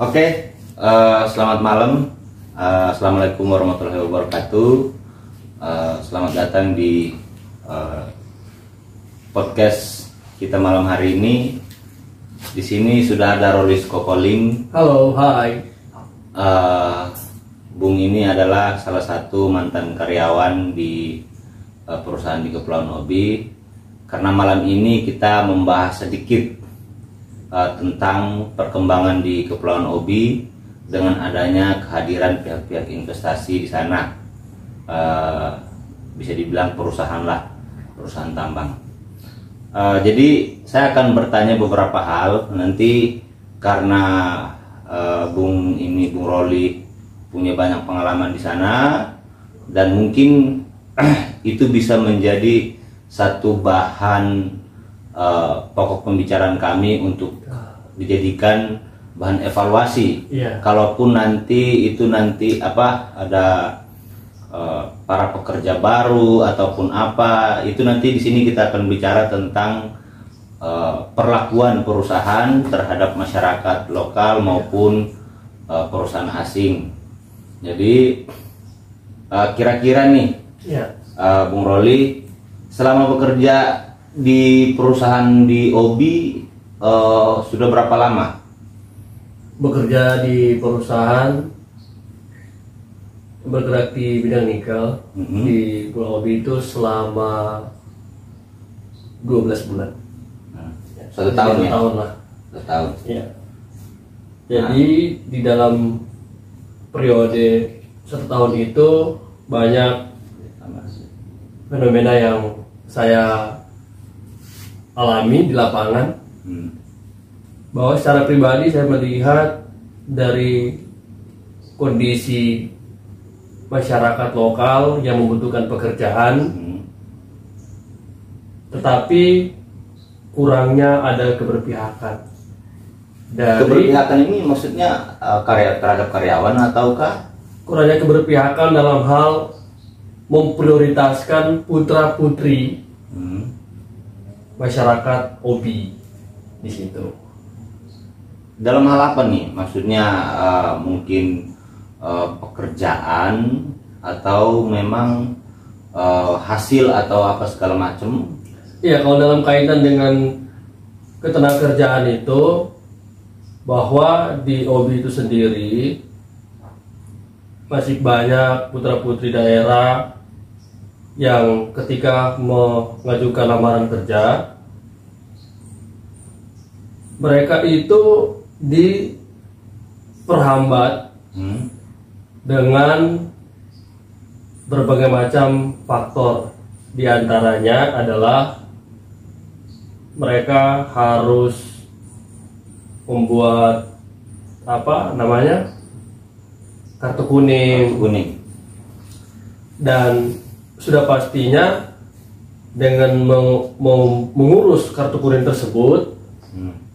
Oke, selamat malam. Assalamualaikum warahmatullahi wabarakatuh. Selamat datang di podcast kita malam hari ini. Di sini sudah ada Rolis Kokoling. Halo, hai. Bung ini adalah salah satu mantan karyawan di perusahaan di Kepulauan Obi. Karena malam ini kita membahas sedikit tentang perkembangan di Kepulauan Obi dengan adanya kehadiran pihak-pihak investasi di sana. Bisa dibilang perusahaan tambang. Jadi saya akan bertanya beberapa hal nanti karena Bung Roli punya banyak pengalaman di sana dan mungkin itu bisa menjadi satu bahan pokok pembicaraan kami untuk dijadikan bahan evaluasi. Kalaupun nanti ada para pekerja baru ataupun apa, itu nanti di sini kita akan bicara tentang perlakuan perusahaan terhadap masyarakat lokal maupun perusahaan asing. Jadi kira-kira nih, Bung Roli selama bekerja di perusahaan di Obi sudah berapa lama? Bekerja di perusahaan bergerak di bidang nikel di Pulau Obi itu selama 12 bulan. Satu tahun ya? Tahun lah. 1 tahun. Ya. Jadi di dalam periode 1 tahun itu banyak fenomena yang saya alami di lapangan. Bahwa secara pribadi saya melihat dari kondisi masyarakat lokal yang membutuhkan pekerjaan, tetapi kurangnya ada keberpihakan. Keberpihakan ini maksudnya terhadap karyawan ataukah? Kurangnya keberpihakan dalam hal memprioritaskan putra putri masyarakat Obi di situ. Dalam hal apa nih? Maksudnya mungkin pekerjaan atau memang hasil atau apa segala macam? Iya, kalau dalam kaitan dengan ketenagakerjaan itu, bahwa di Obi itu sendiri masih banyak putra putri daerah yang ketika mengajukan lamaran kerja, mereka itu diperhambat dengan berbagai macam faktor. Di antaranya adalah mereka harus membuat kartu kuning. Dan sudah pastinya dengan mengurus kartu kuning tersebut,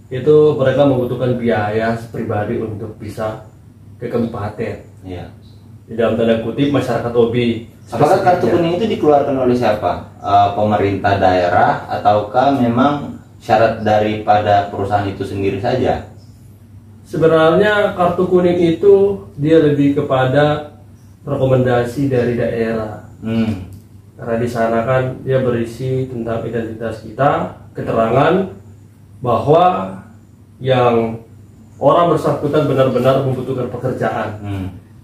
itu mereka membutuhkan biaya pribadi untuk bisa ke kabupaten. Di dalam tanda kutip masyarakat Obi. Apakah kartu kuning itu dikeluarkan oleh siapa? Pemerintah daerah ataukah memang syarat daripada perusahaan itu sendiri saja? Sebenarnya kartu kuning itu dia lebih kepada rekomendasi dari daerah. Karena di sana kan dia berisi tentang identitas kita, keterangan bahwa yang orang bersangkutan benar-benar membutuhkan pekerjaan.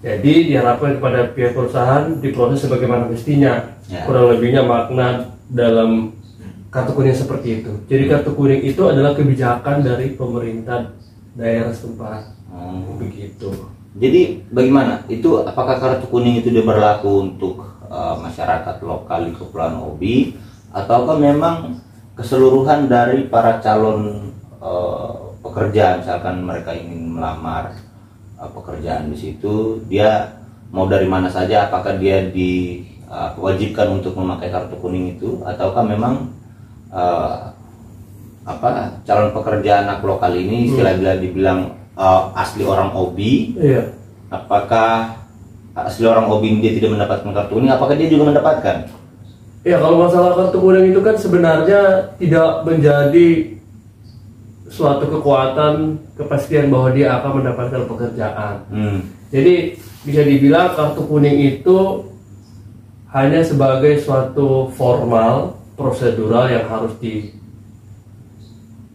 Jadi diharapkan kepada pihak perusahaan diproses sebagaimana mestinya. Kurang lebihnya makna dalam kartu kuning seperti itu. Jadi kartu kuning itu adalah kebijakan dari pemerintah daerah setempat. Begitu. Jadi bagaimana? Itu apakah kartu kuning itu dia berlaku untuk masyarakat lokal di Kepulauan Obi ataukah memang keseluruhan dari para calon pekerja, misalkan mereka ingin melamar pekerjaan di situ, dia mau dari mana saja, apakah dia diwajibkan untuk memakai kartu kuning itu ataukah memang calon pekerja anak lokal ini istilah dibilang asli orang Obi, apakah asli orang Obi dia tidak mendapatkan kartu kuning, apakah dia juga mendapatkan? Ya, kalau masalah kartu kuning itu kan sebenarnya tidak menjadi suatu kekuatan kepastian bahwa dia akan mendapatkan pekerjaan. Jadi bisa dibilang kartu kuning itu hanya sebagai suatu formal prosedural yang harus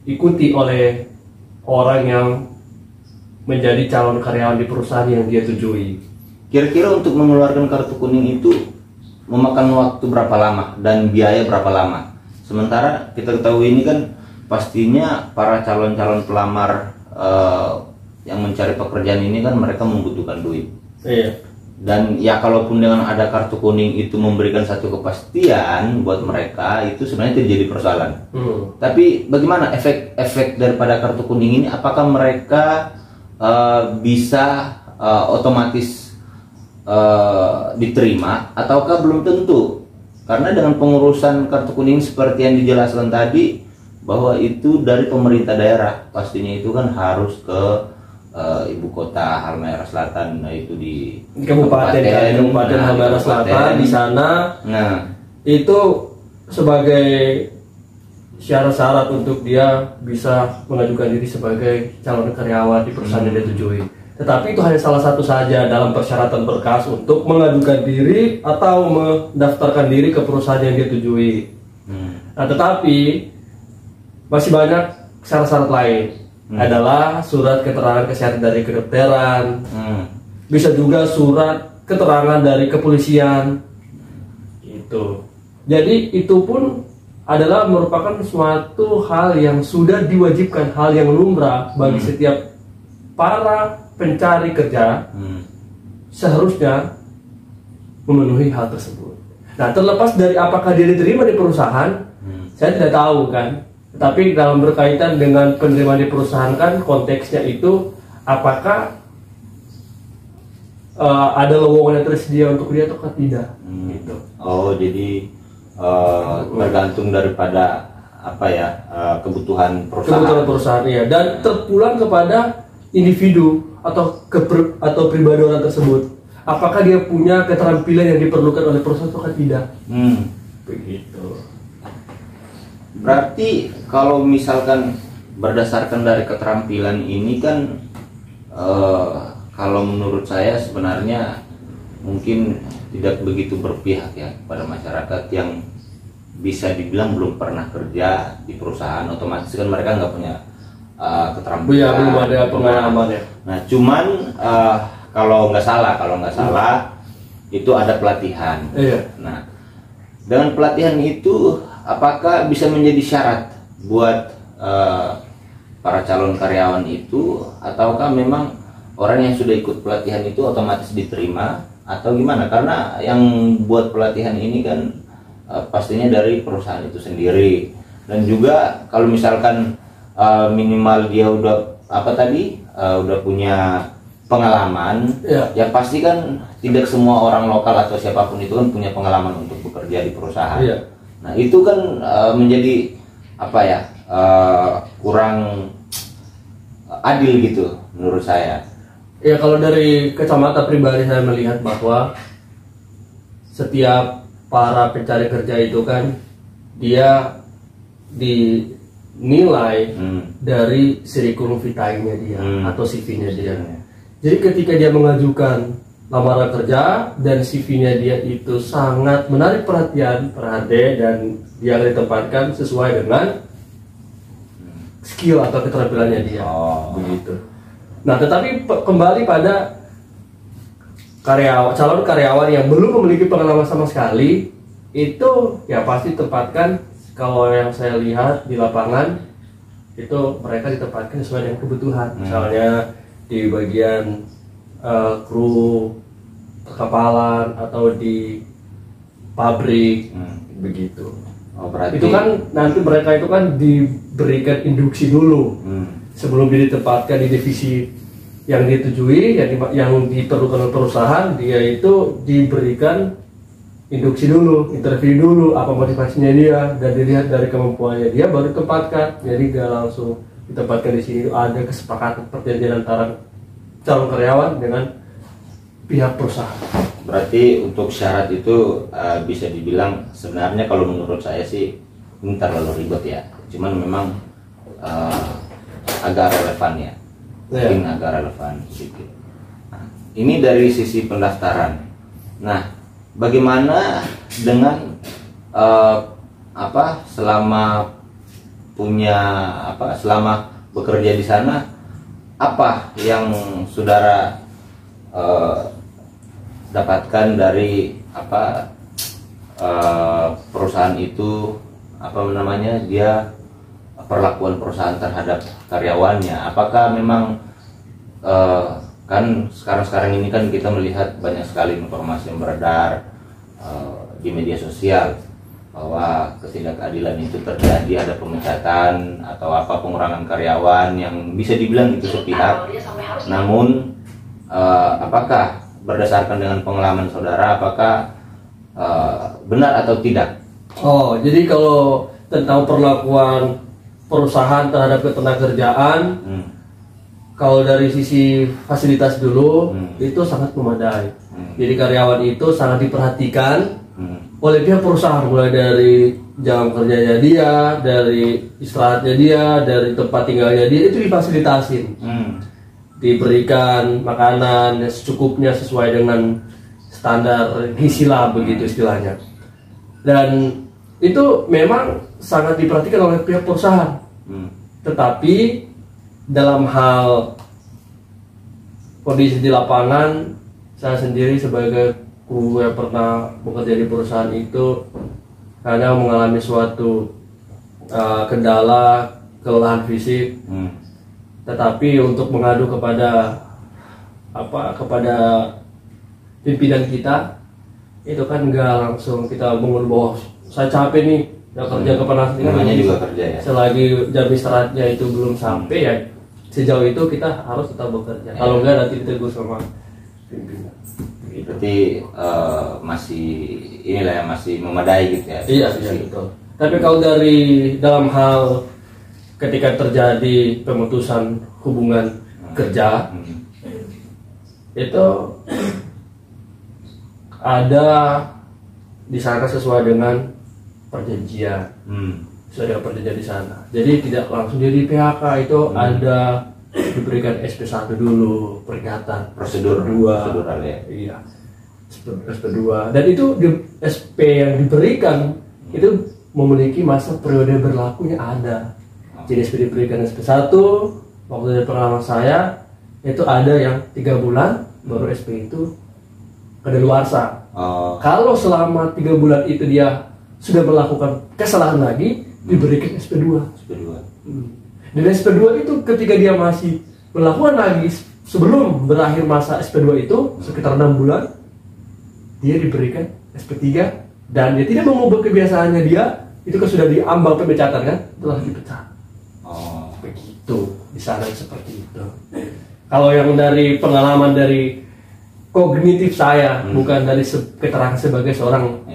diikuti oleh orang yang menjadi calon karyawan di perusahaan yang dia tujui. Kira-kira untuk mengeluarkan kartu kuning itu memakan waktu berapa lama dan biaya berapa lama? Sementara kita ketahui ini kan pastinya para calon-calon pelamar yang mencari pekerjaan ini kan mereka membutuhkan duit. Iya. Dan ya kalaupun dengan ada kartu kuning itu memberikan satu kepastian buat mereka, itu sebenarnya tidak jadi persoalan. Tapi bagaimana efek daripada kartu kuning ini? Apakah mereka bisa otomatis diterima ataukah belum tentu? Karena dengan pengurusan kartu kuning seperti yang dijelaskan tadi, bahwa itu dari pemerintah daerah, pastinya itu kan harus ke ibu kota Halmahera Selatan, nah itu di Kabupaten Halmahera Selatan. Di sana, itu sebagai syarat-syarat untuk dia bisa mengajukan diri sebagai calon karyawan di perusahaan yang dia tujui. Tetapi itu hanya salah satu saja dalam persyaratan berkas untuk mengajukan diri atau mendaftarkan diri ke perusahaan yang dia tujui. Nah, tetapi masih banyak syarat-syarat lain. Adalah surat keterangan kesehatan dari kedokteran, bisa juga surat keterangan dari kepolisian, gitu. Jadi itu pun adalah merupakan suatu hal yang sudah diwajibkan, hal yang lumrah bagi setiap para pencari kerja, seharusnya memenuhi hal tersebut. Nah, terlepas dari apakah dia diterima di perusahaan, saya tidak tahu kan. Tapi dalam berkaitan dengan penerimaan di perusahaan kan konteksnya itu apakah ada lowongan yang tersedia untuk dia atau tidak, gitu. Oh, jadi tergantung daripada apa ya, kebutuhan perusahaan. Ya, dan terpulang kepada individu atau pribadi orang tersebut. Apakah dia punya keterampilan yang diperlukan oleh perusahaan atau tidak? Begitu. Berarti kalau misalkan berdasarkan dari keterampilan ini kan, kalau menurut saya sebenarnya mungkin tidak begitu berpihak ya pada masyarakat yang bisa dibilang belum pernah kerja di perusahaan. Otomatis kan mereka nggak punya keterampilan, belum ada pengalaman ya. Nah, cuman kalau nggak salah itu ada pelatihan. Iya. Nah, dengan pelatihan itu apakah bisa menjadi syarat buat para calon karyawan itu, ataukah memang orang yang sudah ikut pelatihan itu otomatis diterima atau gimana? Karena yang buat pelatihan ini kan pastinya dari perusahaan itu sendiri, dan juga kalau misalkan minimal dia udah udah punya pengalaman, ya pasti kan tidak semua orang lokal atau siapapun itu kan punya pengalaman untuk bekerja di perusahaan. Nah, itu kan menjadi kurang adil gitu menurut saya. Ya, kalau dari kacamata pribadi saya melihat bahwa setiap para pencari kerja itu kan dia dinilai dari curriculum vitae-nya dia atau CV-nya dia. Jadi ketika dia mengajukan lamaran kerja dan CV-nya dia itu sangat menarik perhatian dan dia ditempatkan sesuai dengan skill atau keterampilannya dia. Begitu. Nah, tetapi kembali pada calon karyawan yang belum memiliki pengalaman sama sekali, itu ya pasti tempatkan, kalau yang saya lihat di lapangan itu mereka ditempatkan sesuai dengan kebutuhan. Misalnya di bagian kru perkapalan atau di pabrik, begitu. Berarti itu kan nanti mereka itu kan diberikan induksi dulu sebelum dia ditempatkan di divisi yang ditujui, yang diperlukan oleh perusahaan. Dia itu diberikan induksi dulu, interview dulu, apa motivasinya dia, dan dilihat dari kemampuannya dia baru ditempatkan. Jadi gak langsung ditempatkan di sini. Ada kesepakatan perjanjian antara calon karyawan dengan pihak perusahaan. Berarti untuk syarat itu bisa dibilang sebenarnya kalau menurut saya sih ini terlalu ribet ya. Cuman memang agak relevan ya, mungkin agak relevan sedikit. Nah, ini dari sisi pendaftaran. Nah, bagaimana dengan selama bekerja di sana, apa yang saudara dapatkan dari perusahaan itu, dia perlakuan perusahaan terhadap karyawannya? Apakah memang kan sekarang ini kan kita melihat banyak sekali informasi yang beredar di media sosial bahwa ketidakadilan itu terjadi, ada pemecatan atau pengurangan karyawan yang bisa dibilang itu sepihak. Namun apakah berdasarkan dengan pengalaman saudara, apakah benar atau tidak? Oh, jadi kalau tentang perlakuan perusahaan terhadap ketenagakerjaan, kalau dari sisi fasilitas dulu itu sangat memadai. Jadi karyawan itu sangat diperhatikan oleh pihak perusahaan, mulai dari jam kerjanya dia, dari istirahatnya dia, dari tempat tinggalnya dia, itu difasilitasin. Diberikan makanan secukupnya sesuai dengan standar gizi lah, begitu istilahnya. Dan itu memang sangat diperhatikan oleh pihak perusahaan. Tetapi dalam hal kondisi di lapangan, saya sendiri sebagai kru yang pernah bekerja di perusahaan itu kadang mengalami suatu kendala, kelelahan fisik. Tetapi untuk mengadu kepada pimpinan kita, itu kan enggak langsung kita bangun bahwa saya capek nih, udah kerja kepanasan ini. Namanya juga kerja ya. Selagi jam istirahatnya itu belum sampai ya, sejauh itu kita harus tetap bekerja. Kalau enggak nanti ditegur sama pimpinan. Berarti masih memadai gitu ya? Iya betul. Tapi kalau dari dalam hal ketika terjadi pemutusan hubungan kerja, itu ada di sana sesuai dengan perjanjian, sesuai dengan perjanjian di sana. Jadi tidak langsung jadi PHK, itu ada diberikan SP1 dulu, peringatan, prosedur 2. Ya. Iya, SP2. Dan itu SP yang diberikan itu memiliki masa periode berlakunya ada. Jadi SP diberikan SP1, waktu dari pengalaman saya itu ada yang 3 bulan baru SP itu kadaluarsa. Kalau selama 3 bulan itu dia sudah melakukan kesalahan lagi, diberikan SP2. Dan SP2 itu ketika dia masih melakukan lagi sebelum berakhir masa SP2 itu sekitar 6 bulan, dia diberikan SP3 dan dia tidak mengubah kebiasaannya dia, itu kan sudah diambang pemecatan kan, telah dipecat. Begitu di sana seperti itu. Kalau yang dari pengalaman dari kognitif saya, bukan dari keterangan sebagai seorang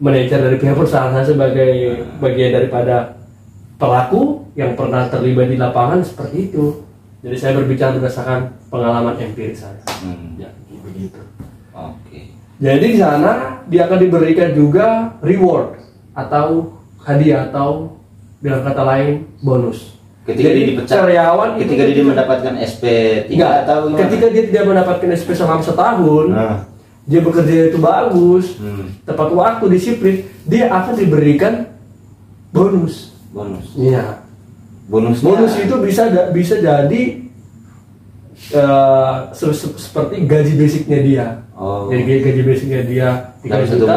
manajer dari pihak perusahaan, saya sebagai bagian daripada pelaku yang pernah terlibat di lapangan seperti itu. Jadi saya berbicara berdasarkan pengalaman empirik saya. Ya, begitu. Jadi di sana dia akan diberikan juga reward atau hadiah atau dengan kata lain bonus. Ketika dia dipecat, ketika dia mendapatkan SP3 atau gimana? Ketika dia tidak mendapatkan SP selama setahun, dia bekerja itu bagus, tepat waktu, disiplin, dia akan diberikan bonus. Iya. Bonus itu bisa jadi seperti gaji basicnya dia. Jadi gaji basicnya dia 3 juta.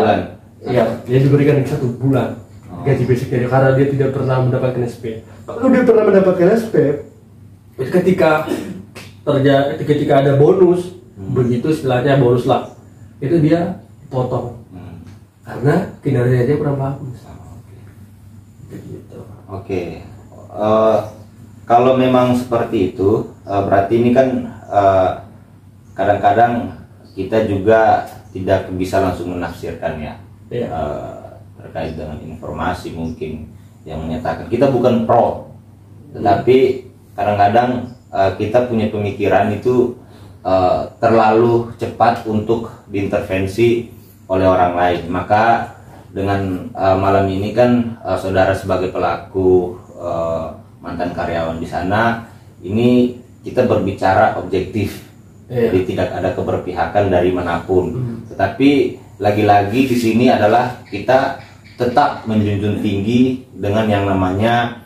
Iya, dia diberikan 1 bulan gaji basicnya dia, karena dia tidak pernah mendapatkan SP. Kalau dia pernah mendapatkan SP, itu ketika ada bonus, begitu istilahnya bonus lah, itu dia potong karena kinerjanya dia kurang bagus. Begitu. Kalau memang seperti itu, berarti ini kan kadang-kadang kita juga tidak bisa langsung menafsirkan ya. Terkait dengan informasi mungkin yang menyatakan kita bukan pro, tetapi kadang-kadang kita punya pemikiran itu terlalu cepat untuk diintervensi oleh orang lain. Maka dengan malam ini kan saudara sebagai pelaku mantan karyawan di sana. Ini kita berbicara objektif, jadi tidak ada keberpihakan dari manapun. Tetapi lagi-lagi di sini adalah kita tetap menjunjung tinggi dengan yang namanya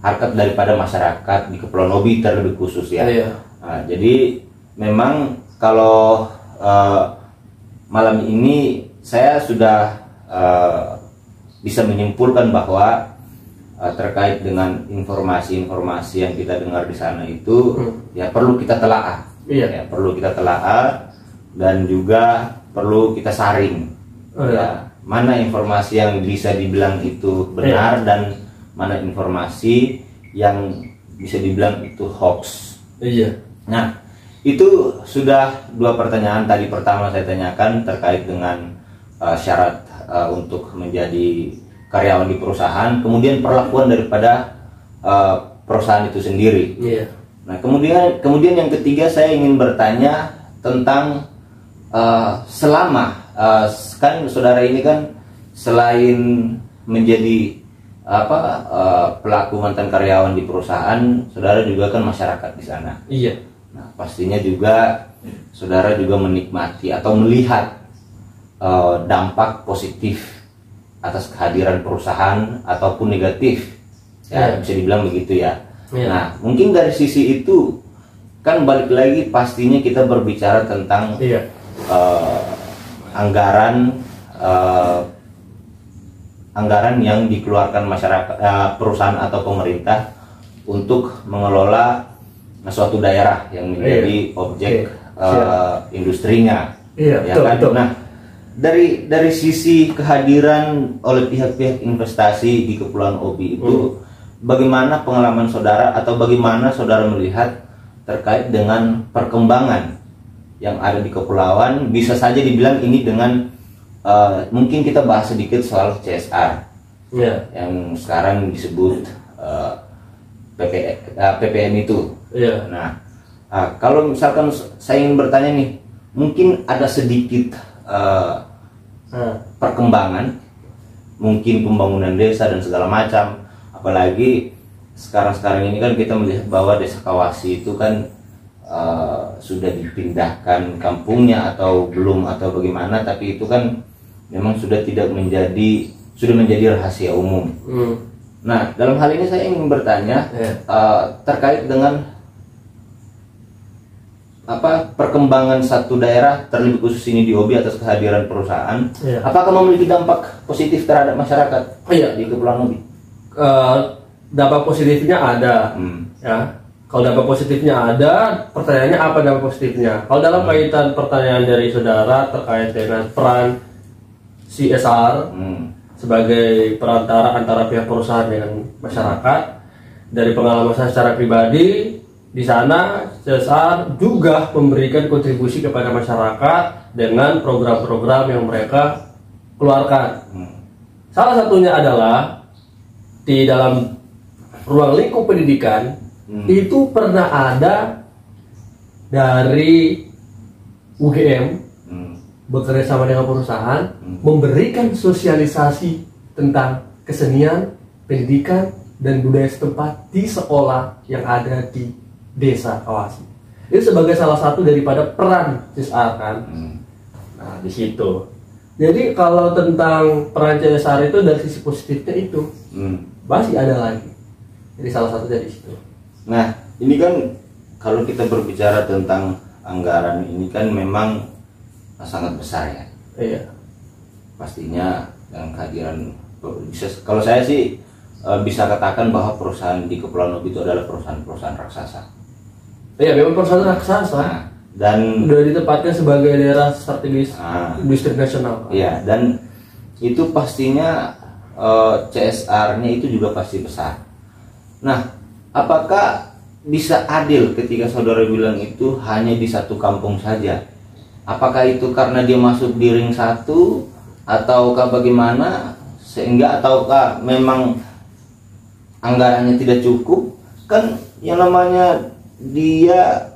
harkat daripada masyarakat di Kepulauan Obi terlebih khusus ya. Nah, jadi memang kalau malam ini saya sudah bisa menyimpulkan bahwa terkait dengan informasi-informasi yang kita dengar di sana itu ya perlu kita telaah, ya perlu kita telaah dan juga perlu kita saring. Ya, mana informasi yang bisa dibilang itu benar dan mana informasi yang bisa dibilang itu hoax. Nah, itu sudah dua pertanyaan tadi. Pertama saya tanyakan terkait dengan syarat untuk menjadi karyawan di perusahaan, kemudian perlakuan daripada perusahaan itu sendiri. Nah, kemudian yang ketiga saya ingin bertanya tentang selama kan saudara ini kan selain menjadi pelaku mantan karyawan di perusahaan, saudara juga kan masyarakat di sana. Nah, pastinya juga saudara juga menikmati atau melihat dampak positif atas kehadiran perusahaan ataupun negatif, ya bisa dibilang begitu ya. Nah, mungkin dari sisi itu kan balik lagi pastinya kita berbicara tentang anggaran yang dikeluarkan masyarakat, perusahaan atau pemerintah untuk mengelola suatu daerah yang menjadi objek industrinya. Betul. Nah, dari sisi kehadiran oleh pihak-pihak investasi di Kepulauan Obi itu, bagaimana pengalaman saudara atau bagaimana saudara melihat terkait dengan perkembangan yang ada di kepulauan? Bisa saja dibilang ini dengan mungkin kita bahas sedikit soal CSR yang sekarang disebut PPN itu. Nah, kalau misalkan saya ingin bertanya nih, mungkin ada sedikit perkembangan, mungkin pembangunan desa dan segala macam, apalagi sekarang ini kan kita melihat bahwa Desa Kawasi itu kan sudah dipindahkan kampungnya atau belum atau bagaimana, tapi itu kan memang sudah menjadi rahasia umum. Nah, dalam hal ini saya ingin bertanya terkait dengan perkembangan satu daerah terlebih khusus ini di Obi atas kehadiran perusahaan, apakah memiliki dampak positif terhadap masyarakat di Kepulauan Obi? Dampak positifnya ada, ya. Kalau dampak positifnya ada, pertanyaannya apa dampak positifnya? Kalau dalam kaitan pertanyaan dari saudara terkait dengan peran CSR sebagai perantara antara pihak perusahaan dengan masyarakat, dari pengalaman saya secara pribadi, di sana CSR juga memberikan kontribusi kepada masyarakat dengan program-program yang mereka keluarkan. Salah satunya adalah di dalam ruang lingkup pendidikan itu pernah ada dari UGM bekerja sama dengan perusahaan memberikan sosialisasi tentang kesenian, pendidikan, dan budaya setempat di sekolah yang ada di Desa Kawasi. Itu sebagai salah satu daripada peran CSR kan. Nah, di situ. Jadi kalau tentang peran CSR itu dari sisi positifnya itu masih ada lagi. Jadi salah satu dari situ. Nah, ini kan kalau kita berbicara tentang anggaran ini kan memang sangat besar ya. Pastinya dengan kehadiran, kalau saya sih bisa katakan bahwa perusahaan di Kepulauan Obi itu adalah perusahaan raksasa. Memang perusahaan raksasa. Dan sudah ditempatkan sebagai daerah strategis industri nasional. Dan itu pastinya CSR-nya itu juga pasti besar. Nah, apakah bisa adil ketika saudara bilang itu hanya di satu kampung saja? Apakah itu karena dia masuk di ring 1 ataukah bagaimana, sehingga ataukah memang anggarannya tidak cukup? Kan yang namanya dia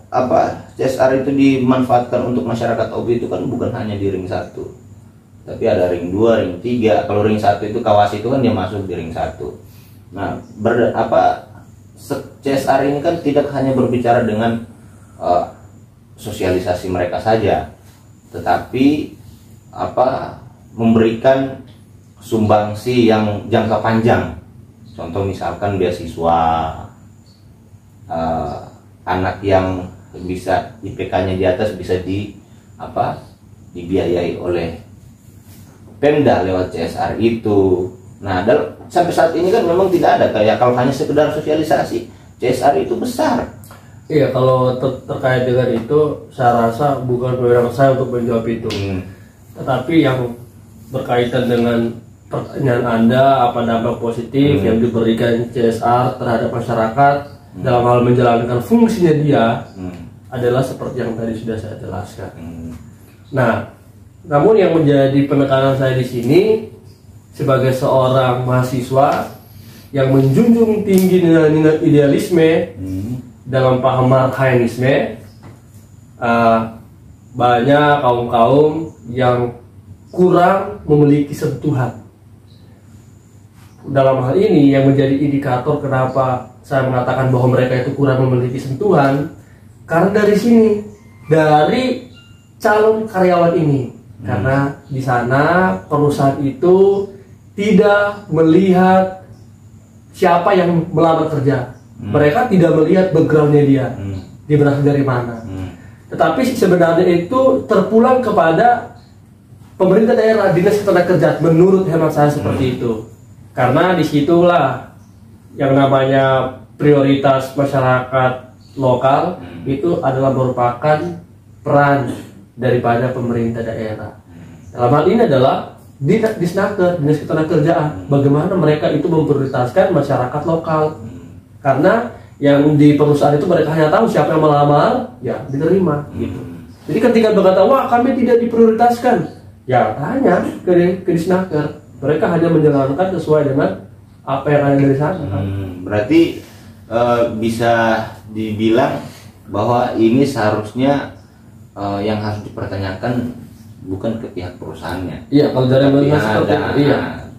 CSR itu dimanfaatkan untuk masyarakat Obi itu kan bukan hanya di ring 1, tapi ada ring 2, ring 3. Kalau ring 1 itu Kawasi itu kan dia masuk di ring 1. Nah, CSR ini kan tidak hanya berbicara dengan sosialisasi mereka saja, tetapi memberikan sumbangsi yang jangka panjang. Contoh misalkan beasiswa, anak yang bisa IPK-nya di atas bisa dibiayai oleh Pemda lewat CSR itu. Nah, sampai saat ini kan memang tidak ada, kayak kalau hanya sekedar sosialisasi, CSR itu besar. Iya, kalau terkait dengan itu, saya rasa bukan kewenangan saya untuk menjawab itu. Tetapi yang berkaitan dengan pertanyaan Anda, apa dampak positif yang diberikan CSR terhadap masyarakat dalam hal menjalankan fungsinya dia, adalah seperti yang tadi sudah saya jelaskan. Nah, namun yang menjadi penekanan saya di sini sebagai seorang mahasiswa yang menjunjung tinggi nilai-nilai idealisme dalam paham Marxisme, banyak kaum-kaum yang kurang memiliki sentuhan. Dalam hal ini yang menjadi indikator kenapa saya mengatakan bahwa mereka itu kurang memiliki sentuhan, karena dari sini, dari calon karyawan ini. Karena di sana perusahaan itu tidak melihat siapa yang melamar kerja. Mereka tidak melihat backgroundnya dia berasal dari mana. Tetapi sebenarnya itu terpulang kepada pemerintah daerah, dinas ketenagakerjaan, menurut hemat saya seperti itu. Karena disitulah yang namanya prioritas masyarakat lokal itu adalah merupakan peran daripada pemerintah daerah. Dalam hal ini adalah Disnaker, dinas ketenagakerjaan, bagaimana mereka itu memprioritaskan masyarakat lokal. Karena yang di perusahaan itu mereka hanya tahu siapa yang melamar, ya diterima gitu. Jadi ketika berkata, wah kami tidak diprioritaskan, ya tanya ke Disnaker. Mereka hanya menjalankan sesuai dengan apa yang ada dari sana. Berarti bisa dibilang bahwa ini seharusnya yang harus dipertanyakan bukan ke pihak perusahaannya. Iya, kalau dari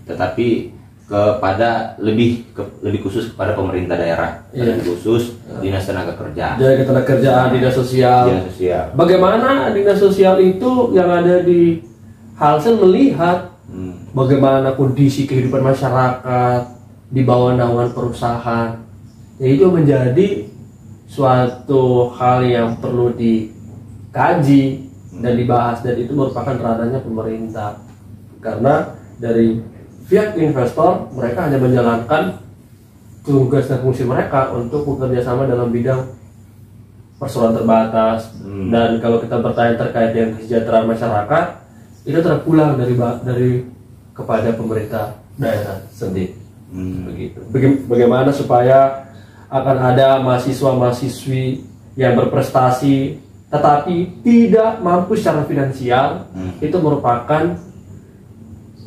tetapi kepada lebih khusus kepada pemerintah daerah, lebih khusus dinas tenaga kerja. Jadi tenaga kerjaan, dinas sosial. Bagaimana dinas sosial itu yang ada di Halsen melihat bagaimana kondisi kehidupan masyarakat di bawah naungan perusahaan. Ya, itu menjadi suatu hal yang perlu dikaji dan dibahas, dan itu merupakan ranahnya pemerintah. Karena dari pihak investor, mereka hanya menjalankan tugas dan fungsi mereka untuk bekerja sama dalam bidang persoalan terbatas. Dan kalau kita bertanya terkait dengan kesejahteraan masyarakat, itu terpulang dari kepada pemerintah daerah sendiri. Begitu. Bagaimana supaya akan ada mahasiswa-mahasiswi yang berprestasi tetapi tidak mampu secara finansial, itu merupakan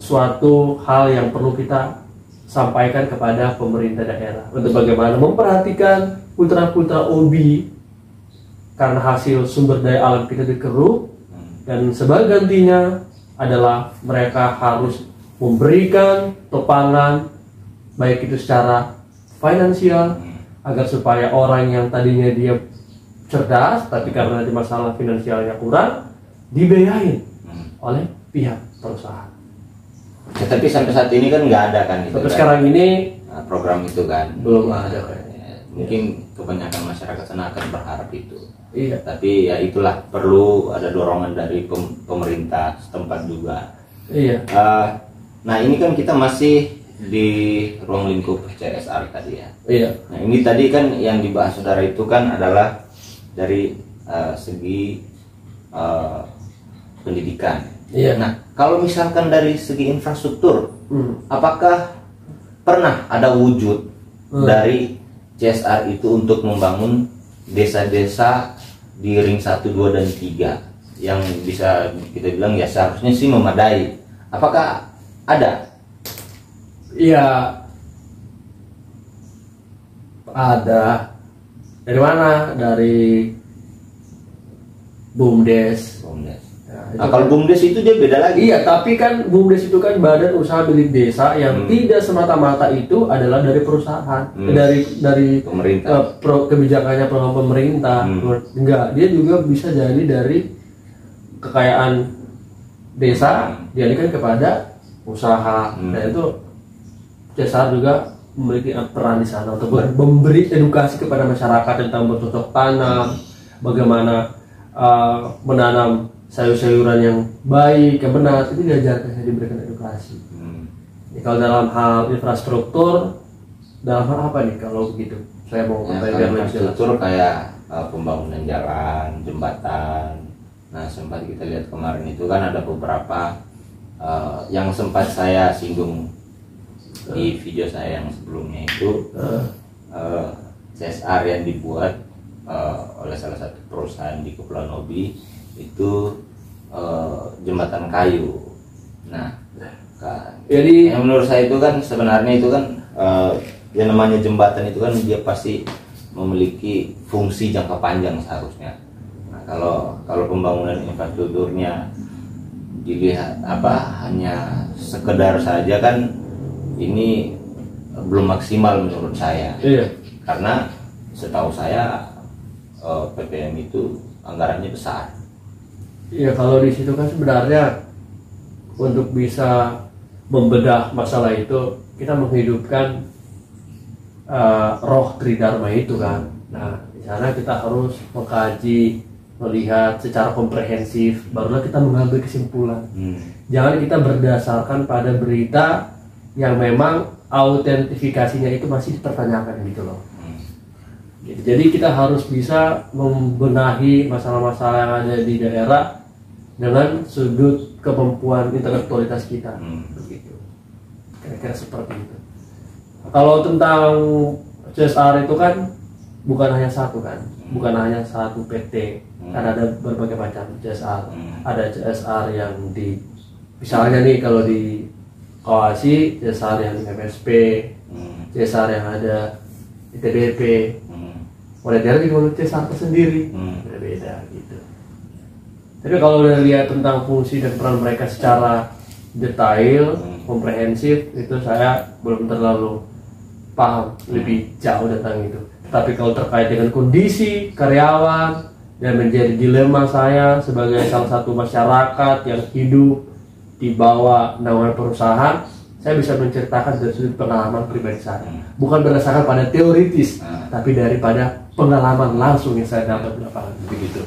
suatu hal yang perlu kita sampaikan kepada pemerintah daerah untuk bagaimana memperhatikan putra-putra OBI, karena hasil sumber daya alam kita dikeruk, dan sebagai gantinya adalah mereka harus memberikan topangan baik itu secara finansial, agar supaya orang yang tadinya dia cerdas tapi karena di masalah finansialnya kurang, dibiayain oleh pihak perusahaan. Ya, tapi sampai saat ini kan nggak ada kan itu. Sampai sekarang ini program itu kan belum ada kan. Mungkin kebanyakan masyarakat sana akan berharap itu. Iya. Tapi ya itulah, perlu ada dorongan dari pemerintah setempat juga. Iya. Nah ini kan kita masih di ruang lingkup CSR tadi ya. Iya. Nah ini tadi kan yang dibahas saudara itu kan adalah dari segi pendidikan. Iya. Nah kalau misalkan dari segi infrastruktur, apakah pernah ada wujud dari CSR itu untuk membangun desa-desa di ring 1, 2, dan 3 yang bisa kita bilang ya seharusnya sih memadai? Apakah ada? Iya, ada. Dari mana? Dari BUMDes. BUMDes. Ya, Nah, kalau BUMDes itu dia beda lagi. Iya, tapi kan BUMDes itu kan badan usaha milik desa yang tidak semata-mata itu adalah dari perusahaan, dari pemerintah. Kebijakannya program pemerintah. Enggak, dia juga bisa jadi dari kekayaan desa dialihkan kepada usaha. Dan itu CSR juga memiliki peran di sana untuk memberi edukasi kepada masyarakat tentang bercocok tanam, bagaimana menanam sayur-sayuran yang baik, yang benar, itu diajarkan, saya diberikan edukasi. Ya, kalau dalam hal infrastruktur, dalam hal apa nih kalau begitu? Saya mau infrastruktur kayak pembangunan jalan, jembatan. Nah, sempat kita lihat kemarin itu kan ada beberapa yang sempat saya singgung di video saya yang sebelumnya itu CSR yang dibuat oleh salah satu perusahaan di Kepulauan Obi itu jembatan kayu. Nah, kan, jadi yang menurut saya itu kan sebenarnya itu kan yang namanya jembatan itu kan dia pasti memiliki fungsi jangka panjang seharusnya. Nah, kalau pembangunan infrastrukturnya dilihat hanya sekedar saja kan ini belum maksimal menurut saya. Iya. Karena setahu saya PPM itu anggarannya besar. Iya, kalau di situ kan sebenarnya untuk bisa membedah masalah itu kita menghidupkan roh Tridharma itu kan. Nah, di sana kita harus mengkaji, melihat secara komprehensif, barulah kita mengambil kesimpulan. Jangan kita berdasarkan pada berita yang memang autentifikasinya itu masih dipertanyakan gitu loh. Jadi kita harus bisa membenahi masalah-masalah yang ada di daerah dengan sudut kemampuan intelektualitas kita, begitu. Kira-kira seperti itu. Kalau tentang CSR itu kan bukan hanya satu kan, bukan hanya satu PT, kan ada berbagai macam CSR. Ada CSR yang di, misalnya nih kalau di Kawasi, CSR yang di MSP, CSR yang ada di TDP. Mulai dari menurut CSR sendiri berbeda gitu. Tapi kalau udah lihat tentang fungsi dan peran mereka secara detail, komprehensif, itu saya belum terlalu paham lebih jauh tentang itu. Tapi kalau terkait dengan kondisi karyawan dan menjadi dilema saya sebagai salah satu masyarakat yang hidup di bawah naungan perusahaan, saya bisa menceritakan dari sudut pengalaman pribadi saya, bukan berdasarkan pada teoritis, tapi daripada pengalaman langsung yang saya dapat di lapangan, begitu.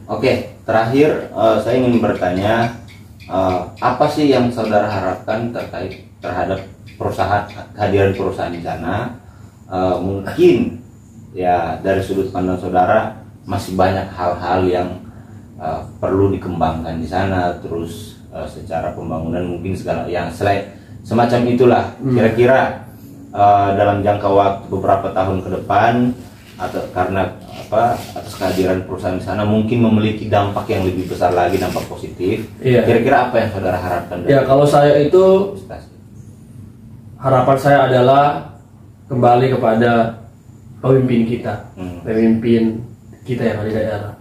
Oke, terakhir saya ingin bertanya, apa sih yang saudara harapkan terkait terhadap perusahaan, kehadiran perusahaan di sana? Mungkin ya dari sudut pandang saudara masih banyak hal-hal yang perlu dikembangkan di sana, terus secara pembangunan mungkin segala yang selain semacam itulah. Kira-kira dalam jangka waktu beberapa tahun ke depan atau karena atas kehadiran perusahaan di sana mungkin memiliki dampak yang lebih besar lagi, dampak positif. Iya. Kira-kira apa yang saudara harapkan? Ya, kalau saya itu harapan saya adalah kembali kepada pemimpin kita, pemimpin kita yang ada di daerah.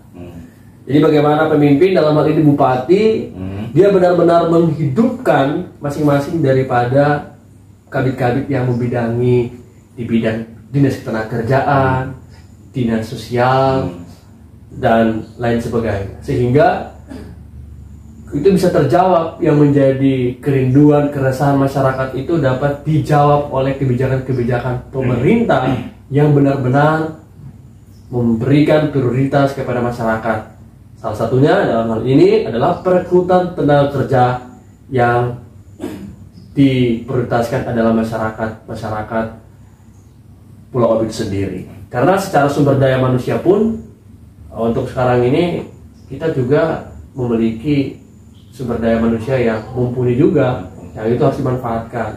Jadi bagaimana pemimpin, dalam hal ini bupati, dia benar-benar menghidupkan masing-masing daripada kabit-kabit yang membidangi di bidang dinas ketenagakerjaan, dinas sosial, dan lain sebagainya, sehingga itu bisa terjawab, yang menjadi kerinduan, keresahan masyarakat itu dapat dijawab oleh kebijakan-kebijakan pemerintah yang benar-benar memberikan prioritas kepada masyarakat. Salah satunya dalam hal ini adalah perekrutan tenaga kerja yang diprioritaskan adalah masyarakat Pulau Obi sendiri. Karena secara sumber daya manusia pun untuk sekarang ini kita juga memiliki sumber daya manusia yang mumpuni juga, yang itu harus dimanfaatkan.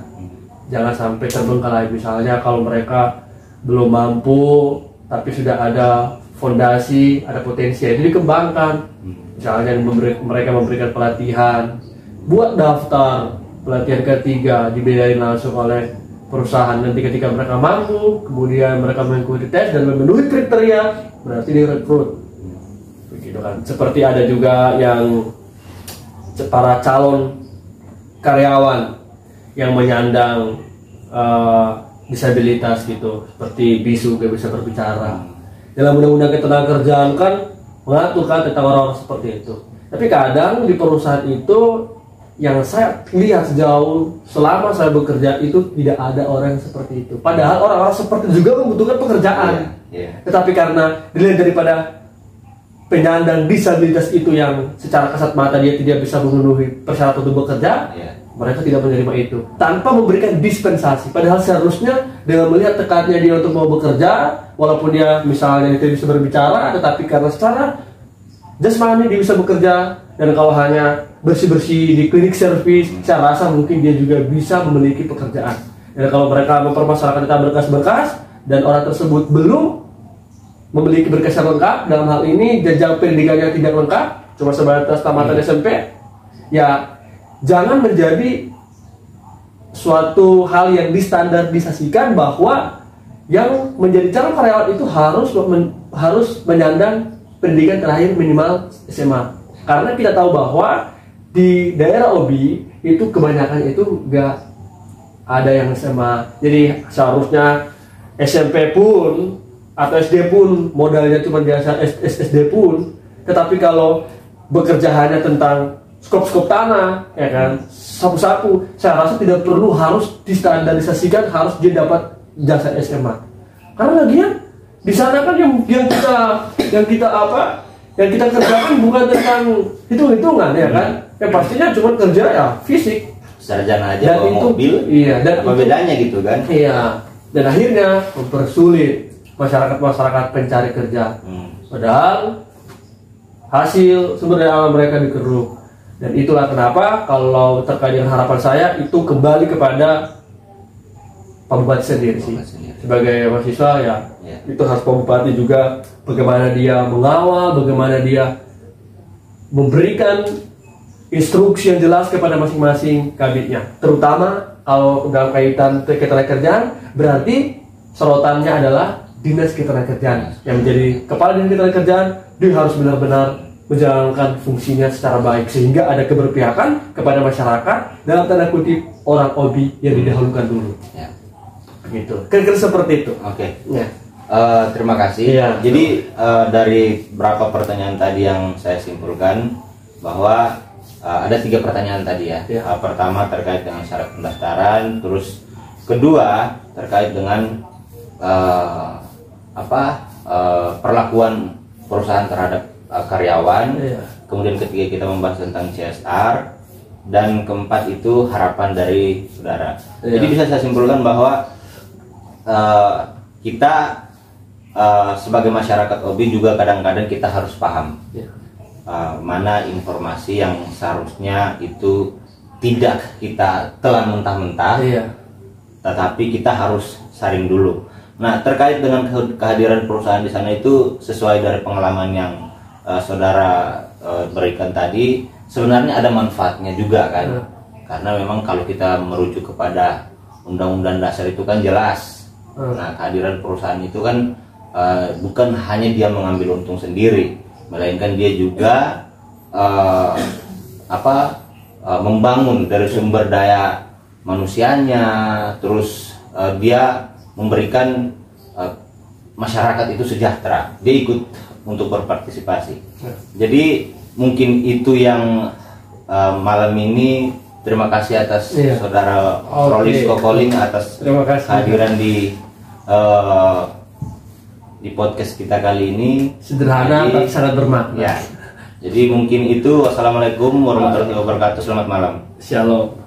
Jangan sampai terbengkalai. Misalnya kalau mereka belum mampu tapi sudah ada fondasi, ada potensi, itu dikembangkan. Misalnya mereka memberikan pelatihan, buat daftar pelatihan ketiga, dibiayain langsung oleh perusahaan. Nanti ketika mereka mampu, kemudian mereka mengikuti tes dan memenuhi kriteria, berarti direkrut. Begitu kan. Seperti ada juga yang para calon karyawan yang menyandang disabilitas gitu, seperti bisu, gak bisa berbicara. Dalam undang-undang ketenagakerjaan kan mengatur kan tentang orang-orang seperti itu. Tapi kadang di perusahaan itu yang saya lihat sejauh selama saya bekerja itu tidak ada orang yang seperti itu. Padahal orang-orang seperti itu juga membutuhkan pekerjaan. Tetapi karena dilihat daripada penyandang disabilitas itu yang secara kasat mata dia tidak bisa memenuhi persyaratan untuk bekerja, mereka tidak menerima itu tanpa memberikan dispensasi. Padahal seharusnya dengan melihat tekadnya dia untuk mau bekerja, walaupun dia misalnya tidak bisa berbicara, tetapi karena secara jasmani dia bisa bekerja, dan kalau hanya bersih-bersih di klinik servis, saya rasa mungkin dia juga bisa memiliki pekerjaan. Dan kalau mereka mempermasalahkan tentang berkas-berkas dan orang tersebut belum memiliki berkas yang lengkap, dalam hal ini jenjang pendidikannya tidak lengkap, cuma sebatas tamatan SMP, ya jangan menjadi suatu hal yang distandardisasikan bahwa yang menjadi calon karyawan itu harus menyandang pendidikan terakhir minimal SMA. Karena kita tahu bahwa di daerah OB itu kebanyakan itu nggak ada yang SMA. Jadi seharusnya SMP pun atau SD pun modalnya cuma biasa SD pun, tetapi kalau bekerja hanya tentang skop-skop tanah, ya kan, sapu-sapu, saya rasa tidak perlu harus distandarisasikan harus dia dapat jasa SMA. Karena lagian di sana kan yang kita kerjakan bukan tentang hitung-hitungan, ya kan? Yang pastinya cuma kerja ya fisik. Sarjana aja dan bawa itu, mobil, iya, dan apa bedanya gitu kan? Iya, dan akhirnya mempersulit masyarakat pencari kerja. Padahal hasil sumber daya alam mereka dikeruk. Dan itulah kenapa kalau terkait dengan harapan saya itu kembali kepada Pak Bupati sendiri sih. Sebagai mahasiswa ya, itu harus Pak Bupati juga bagaimana dia mengawal, bagaimana dia memberikan instruksi yang jelas kepada masing-masing kabitnya. Terutama kalau dalam kaitan ketenagakerjaan, berarti sorotannya adalah Dinas Ketenagakerjaan. Yang menjadi kepala Dinas Ketenagakerjaan, dia harus benar-benar menjalankan fungsinya secara baik sehingga ada keberpihakan kepada masyarakat dalam tanda kutip orang OB yang didahulukan dulu. Gitu. Kira-kira seperti itu. Oke. Terima kasih. Jadi dari beberapa pertanyaan tadi yang saya simpulkan bahwa ada 3 pertanyaan tadi ya. Pertama terkait dengan syarat pendaftaran, terus kedua terkait dengan perlakuan perusahaan terhadap karyawan, kemudian ketiga kita membahas tentang CSR, dan keempat itu harapan dari saudara. Jadi bisa saya simpulkan bahwa kita sebagai masyarakat OB juga kadang-kadang kita harus paham mana informasi yang seharusnya itu tidak kita telan mentah-mentah, tetapi kita harus saring dulu. Nah, terkait dengan kehadiran perusahaan di sana itu sesuai dari pengalaman yang saudara berikan tadi, sebenarnya ada manfaatnya juga kan, karena memang kalau kita merujuk kepada Undang-Undang Dasar itu kan jelas. Nah, kehadiran perusahaan itu kan bukan hanya dia mengambil untung sendiri, melainkan dia juga membangun dari sumber daya manusianya, terus dia memberikan masyarakat itu sejahtera, dia ikut untuk berpartisipasi. Jadi mungkin itu yang malam ini. Terima kasih atas saudara Rolis Kokoling atas kehadiran di podcast kita kali ini. Sederhana tapi sangat bermakna. Jadi mungkin itu. Wassalamualaikum warahmatullahi wabarakatuh. Selamat malam. Shalom.